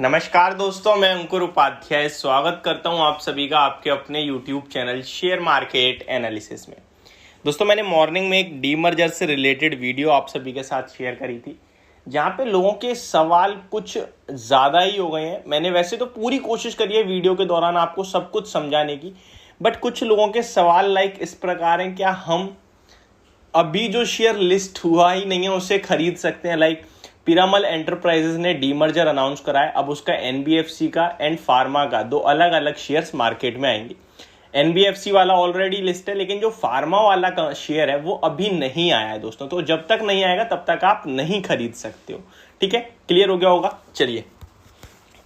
नमस्कार दोस्तों, मैं अंकुर उपाध्याय स्वागत करता हूं आप सभी का आपके अपने YouTube channel share market analysis में। दोस्तों, मैंने मॉर्निंग में एक डीमर्जर से रिलेटेड वीडियो आप सभी के साथ शेयर करी थी, जहां पे लोगों के सवाल कुछ ज़्यादा ही हो गए हैं। मैंने वैसे तो पूरी कोशिश करी है वीडियो के दौरान आपको सब कुछ समझाने की, बट कुछ लोगों के सवाल लाइक इस प्रकार हैं, क्या हम अभी जो शेयर लिस्ट हुआ ही नहीं है उसे खरीद सकते हैं? लाइक पिरामल एंटरप्राइजेज ने डीमर्जर अनाउंस करा है, अब उसका एनबीएफसी का एंड फार्मा का दो अलग अलग शेयर्स मार्केट में आएंगे। एनबीएफसी वाला ऑलरेडी लिस्ट है, लेकिन जो फार्मा वाला का शेयर है वो अभी नहीं आया है दोस्तों। तो जब तक नहीं आएगा तब तक आप नहीं खरीद सकते हो। ठीक है, क्लियर हो गया होगा। चलिए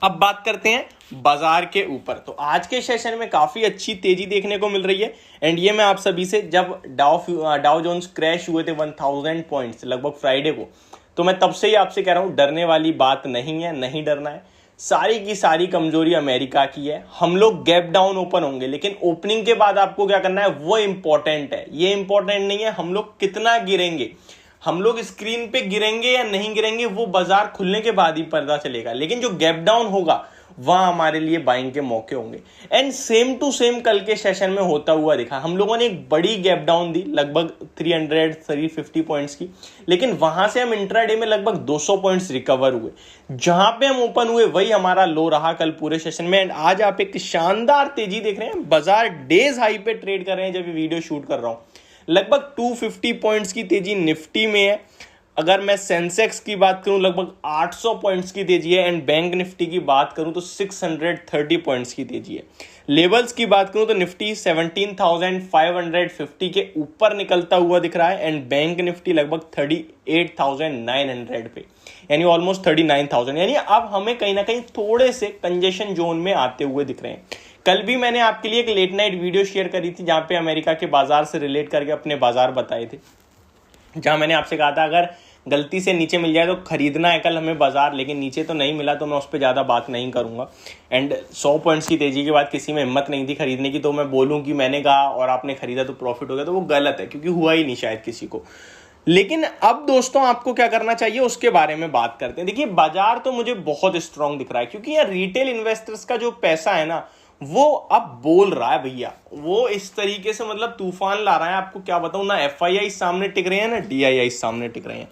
अब बात करते हैं बाजार के ऊपर। तो आज के सेशन में काफी अच्छी तेजी देखने को मिल रही है, एंड ये मैं आप सभी से, जब डाउ जोन्स क्रैश हुए थे 1000 पॉइंट्स लगभग फ्राइडे को, तो मैं तब से ही आपसे कह रहा हूं डरने वाली बात नहीं है, नहीं डरना है। सारी की सारी कमजोरी अमेरिका की है। हम लोग गैप डाउन ओपन होंगे, लेकिन ओपनिंग के बाद आपको क्या करना है वो इंपॉर्टेंट है। ये इंपॉर्टेंट नहीं है हम लोग कितना गिरेंगे, हम लोग स्क्रीन पे गिरेंगे या नहीं गिरेंगे वो बाजार खुलने के बाद ही पता चलेगा। लेकिन जो गैप डाउन होगा वहां हमारे लिए बाइंग के मौके होंगे। एंड सेम टू सेम कल के सेशन में होता हुआ दिखा। हम लोगों ने एक बड़ी गैप डाउन दी लगभग 350 पॉइंट्स की, लेकिन वहां से हम इंट्राडे में लगभग 200 पॉइंट्स रिकवर हुए। जहां पे हम ओपन हुए वही हमारा लो रहा कल पूरे सेशन में। एंड आज आप एक शानदार तेजी देख रहे हैं। बाजार डेज हाई पे ट्रेड कर रहे हैं जब ये वीडियो शूट कर रहा हूं। लगभग 250 पॉइंट्स की तेजी निफ्टी में है। अगर मैं सेंसेक्स की बात करूं लगभग 800 पॉइंट्स की तेजी है। एंड बैंक निफ्टी की बात करूं तो 630 पॉइंट्स की तेजी है। लेवल्स की बात करूं तो निफ्टी 17,550 के ऊपर निकलता हुआ दिख रहा है, एंड बैंक निफ्टी लगभग 38,900 पे, यानी ऑलमोस्ट 39,000। यानी अब हमें कहीं ना कहीं थोड़े से कंजेशन जोन में आते हुए दिख रहे हैं। कल भी मैंने आपके लिए एक लेट नाइट वीडियो शेयर करी थी, जहां पे अमेरिका के बाजार से रिलेट करके अपने बाजार बताए थे, जहां मैंने आपसे कहा था अगर गलती से नीचे मिल जाए तो खरीदना है कल हमें बाजार, लेकिन नीचे तो नहीं मिला तो मैं उस पर ज़्यादा बात नहीं करूंगा। एंड 100 पॉइंट्स की तेजी के बाद किसी में हिम्मत नहीं थी खरीदने की, तो मैं बोलूं कि मैंने कहा और आपने खरीदा तो प्रॉफिट हो गया, तो वो गलत है, क्योंकि हुआ ही नहीं शायद किसी को। लेकिन अब दोस्तों आपको क्या करना चाहिए उसके बारे में बात करते हैं। देखिए, बाजार तो मुझे बहुत स्ट्रांग दिख रहा है, क्योंकि यार रिटेल इन्वेस्टर्स का जो पैसा है ना वो अब बोल रहा है भैया। वो इस तरीके से मतलब तूफान ला रहा है, आपको क्या बताऊं ना। एफआईआई सामने टिक रहे हैं ना डीआईआई सामने टिक रहे हैं।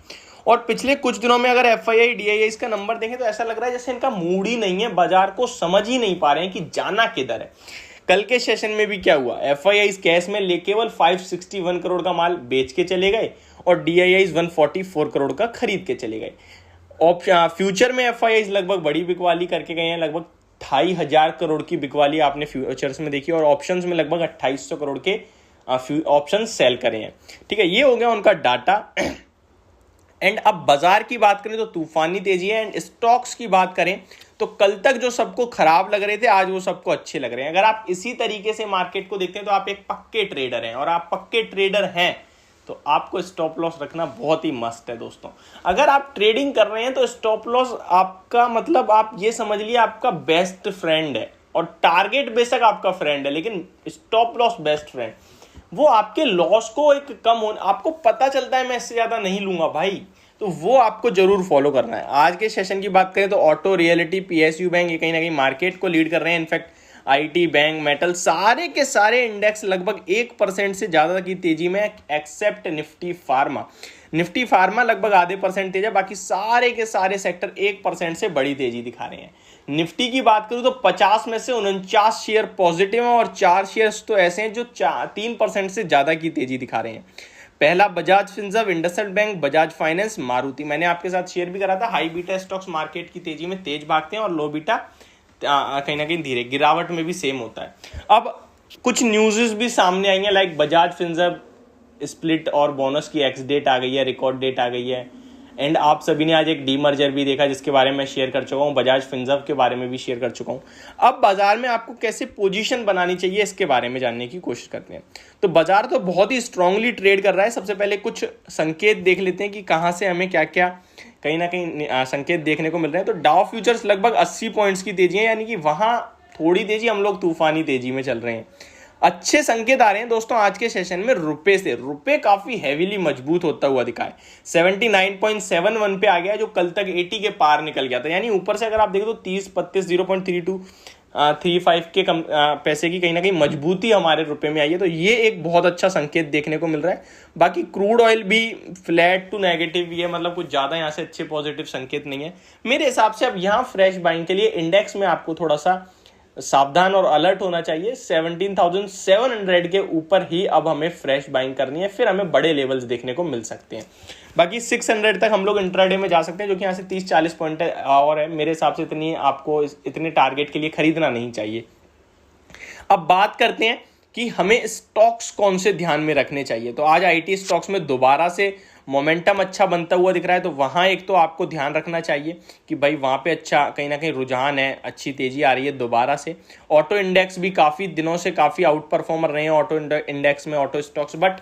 और पिछले कुछ दिनों में अगर एफआईआई डीआईआई का नंबर देखें तो ऐसा लग रहा है जैसे इनका मूड ही नहीं है, बाजार को समझ ही नहीं पा रहे हैं कि जाना किधर है। कल के सेशन में भी क्या हुआ, एफआईआई कैश में ले केवल 561 करोड़ का माल बेच के चले गए और डीआईआई 144 करोड़ का खरीद के चले गए। फ्यूचर में एफआईआई लगभग बड़ी बिकवाली करके गए हैं, लगभग 2,500 करोड़ की बिकवाली आपने फ्यूचर्स में देखी, और ऑप्शंस में लगभग 2,800 करोड़ के ऑप्शंस सेल करे हैं। ठीक है, ये हो गया उनका डाटा। एंड अब बाजार की बात करें तो तूफानी तेजी है। एंड स्टॉक्स की बात करें तो कल तक जो सबको खराब लग रहे थे आज वो सबको अच्छे लग रहे हैं। अगर आप इसी तरीके से मार्केट को देखते हैं तो आप एक पक्के ट्रेडर हैं, और आप पक्के ट्रेडर हैं तो आपको स्टॉप लॉस रखना बहुत ही मस्त है दोस्तों। अगर आप ट्रेडिंग कर रहे हैं तो स्टॉप लॉस आपका मतलब आप ये समझ लिए आपका बेस्ट फ्रेंड है, और टारगेट बेशक आपका फ्रेंड है, लेकिन स्टॉप लॉस बेस्ट फ्रेंड। वो आपके लॉस को एक कम होने, आपको पता चलता है मैं इससे ज्यादा नहीं लूंगा भाई, तो वो आपको जरूर फॉलो करना है। आज के सेशन की बात करें तो ऑटो, रियलिटी, पीएसयू बैंक ये कहीं ना कहीं मार्केट को लीड कर रहे हैं। इनफैक्ट आईटी, बैंक, मेटल सारे के सारे इंडेक्स लगभग 1% से ज्यादा की तेजी में, except Nifty pharma. Nifty pharma लगभग आधे % तेज है, बाकी सारे के सारे सेक्टर 1% से बड़ी तेजी दिखा रहे हैं। निफ्टी की बात करूं तो 50 में से 49 शेयर पॉजिटिव हैं, और 4 शेयर्स तो ऐसे हैं जो 3% से ज्यादा की तेजी दिखा रहे हैं। पहला Bajaj Finserv, IndusInd bank, Bajaj finance, Maruti. मैंने आपके साथ शेयर भी करा था, हाई बीटा स्टॉक्स मार्केट की तेजी में तेज भागते हैं, और लो बीटा कहीं ना कहीं धीरे, गिरावट में भी सेम होता है। अब कुछ न्यूज़ भी सामने आई हैं, लाइक बजाज फिनसर्व स्प्लिट और बोनस की एक्स डेट आ गई है, रिकॉर्ड डेट आ गई है। एंड आप सभी ने आज एक डीमर्जर भी देखा जिसके बारे में शेयर कर चुका हूँ, बजाज फिनसर्व के बारे में भी शेयर कर चुका हूँ। अब बाजार में आपको कैसे पोजीशन बनानी चाहिए इसके बारे में जानने की कोशिश करते हैं। तो बाजार तो बहुत ही स्ट्रांगली ट्रेड कर रहा है। सबसे पहले कुछ संकेत देख लेते हैं कि कहाँ से हमें क्या क्या कहीं ना कहीं संकेत देखने को मिल रहे हैं। तो डाउ फ्यूचर्स लगभग 80 पॉइंट्स की तेजी है, यानी कि वहां थोड़ी तेजी, हम लोग तूफानी तेजी में चल रहे हैं। अच्छे संकेत आ रहे हैं दोस्तों आज के सेशन में रुपए से। रुपए काफी हैवीली मजबूत होता हुआ दिखा है, 79.71 पे आ गया जो कल तक 80 के पार निकल गया था। यानी ऊपर से अगर आप देखें तो 30-32 0.3235 के पैसे की कहीं ना कहीं मजबूती हमारे रुपए में आई है, तो ये एक बहुत अच्छा संकेत देखने को मिल रहा है। बाकी क्रूड ऑयल भी फ्लैट टू नेगेटिव ही है, मतलब कुछ ज्यादा यहाँ से अच्छे पॉजिटिव संकेत नहीं है मेरे हिसाब से। अब यहाँ फ्रेश बाइंग के लिए इंडेक्स में आपको थोड़ा सा सावधान और अलर्ट होना चाहिए। 17,700 के ऊपर ही अब हमें फ्रेश बाइंग करनी है, फिर हमें बड़े लेवल्स देखने को मिल सकते हैं। बाकी 600 तक हम लोग इंट्राडे में जा सकते हैं, जो कि यहाँ से 30-40 पॉइंट और है मेरे हिसाब से। इतनी आपको इतने टारगेट के लिए खरीदना नहीं चाहिए। अब बात करते हैं कि हमें स्टॉक्स कौन से ध्यान में रखने चाहिए। तो आज आईटी स्टॉक्स में दोबारा से मोमेंटम अच्छा बनता हुआ दिख रहा है, तो वहाँ एक तो आपको ध्यान रखना चाहिए कि भाई वहाँ पे अच्छा कहीं ना कहीं रुझान है, अच्छी तेजी आ रही है दोबारा से। ऑटो इंडेक्स भी काफ़ी दिनों से काफ़ी आउट परफॉर्मर रहे हैं ऑटो इंडेक्स में, ऑटो स्टॉक्स। बट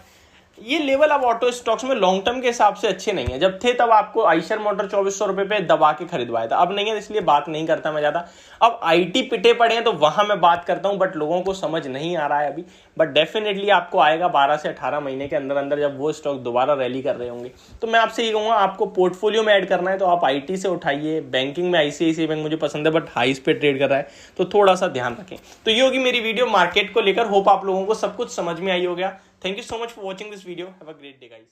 ये लेवल अब ऑटो स्टॉक्स में लॉन्ग टर्म के हिसाब से अच्छे नहीं है। जब थे तब आपको आइशर मोटर 2400 रुपए पे दबा के खरीदवाया था, अब नहीं है, इसलिए बात नहीं करता मैं ज्यादा। अब आईटी पिटे पड़े हैं तो वहां मैं बात करता हूं, बट लोगों को समझ नहीं आ रहा है अभी। बट डेफिनेटली आपको आएगा 12 से 18 महीने के अंदर अंदर, जब वो स्टॉक दोबारा रैली कर रहे होंगे। तो मैं आपसे ये कहूंगा, आपको पोर्टफोलियो में ऐड करना है तो आप आईटी से उठाइए। बैंकिंग में आईसीआईसीआई बैंक मुझे पसंद है, बट हाईस पे ट्रेड कर रहा है, तो थोड़ा सा ध्यान रखें। तो ये होगी मेरी वीडियो मार्केट को लेकर। होप आप लोगों को सब कुछ समझ में आई हो गया। Thank you so much for watching this video. Have a great day, guys.